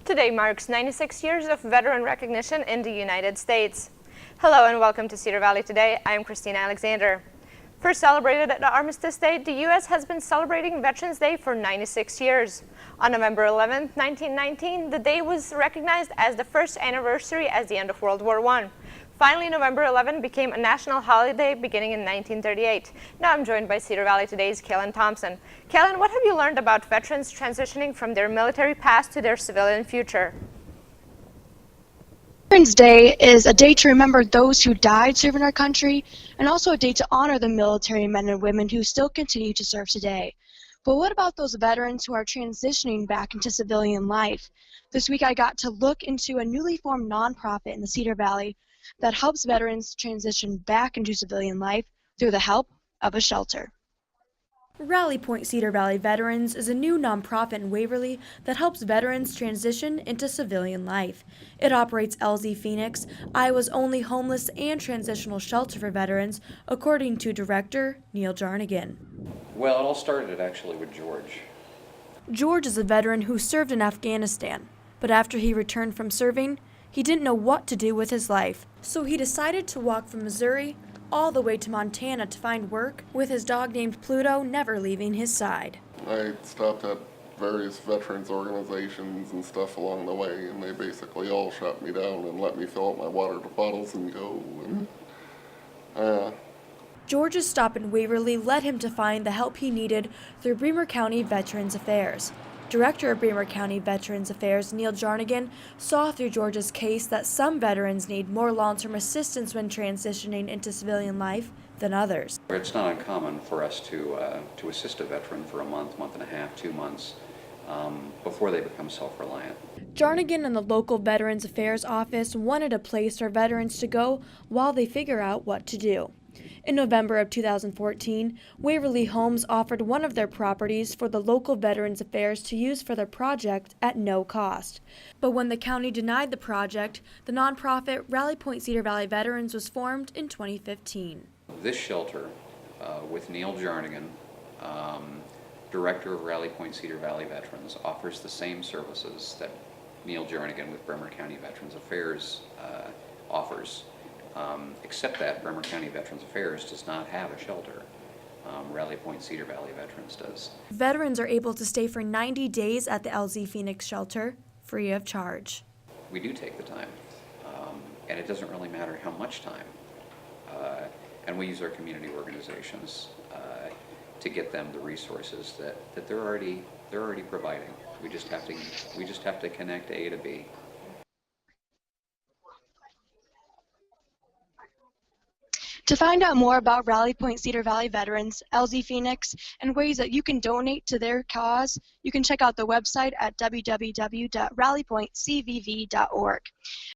Today marks 96 years of veteran recognition in the United States. Hello and welcome to Cedar Valley Today. I am Christina Alexander. First celebrated at Armistice Day, the U.S. has been celebrating Veterans Day for 96 years. On November 11, 1919, the day was recognized as the first anniversary as the end of World War I. Finally, November 11 became a national holiday beginning in 1938. Now I'm joined by Cedar Valley Today's Kellen Thompson. Kellen, what have you learned about veterans transitioning from their military past to their civilian future? Veterans Day is a day to remember those who died serving our country, and also a day to honor the military men and women who still continue to serve today. But what about those veterans who are transitioning back into civilian life? This week I got to look into a newly formed nonprofit in the Cedar Valley that helps veterans transition back into civilian life through the help of a shelter. Rally Point Cedar Valley Veterans is a new nonprofit in Waverly that helps veterans transition into civilian life. It operates LZ Phoenix, Iowa's only homeless and transitional shelter for veterans, according to Director Neil Jarnigan. Well, it all started actually with George. George is a veteran who served in Afghanistan, but after he returned from serving, he didn't know what to do with his life, so he decided to walk from Missouri all the way to Montana to find work, with his dog named Pluto never leaving his side. I stopped at various veterans organizations and stuff along the way, and they basically all shut me down and let me fill up my water bottles and go. George's stop in Waverly led him to find the help he needed through Bremer County Veterans Affairs. Director of Bremer County Veterans Affairs, Neil Jarnigan, saw through George's case that some veterans need more long-term assistance when transitioning into civilian life than others. It's not uncommon for us to assist a veteran for a month, month and a half, 2 months before they become self-reliant. Jarnigan and the local Veterans Affairs office wanted a place for veterans to go while they figure out what to do. In November of 2014, Waverly Homes offered one of their properties for the local Veterans Affairs to use for their project at no cost. But when the county denied the project, the nonprofit Rally Point Cedar Valley Veterans was formed in 2015. This shelter, with Neil Jarnigan, Director of Rally Point Cedar Valley Veterans, offers the same services that Neil Jarnigan with Bremer County Veterans Affairs offers. Except that Bremer County Veterans Affairs does not have a shelter. Rally Point Cedar Valley Veterans does. Veterans are able to stay for 90 days at the LZ Phoenix shelter, free of charge. We do take the time, and it doesn't really matter how much time. And we use our community organizations to get them the resources that they're already providing. We just have to connect A to B. To find out more about Rally Point Cedar Valley Veterans, LZ Phoenix, and ways that you can donate to their cause, you can check out the website at www.rallypointcvv.org.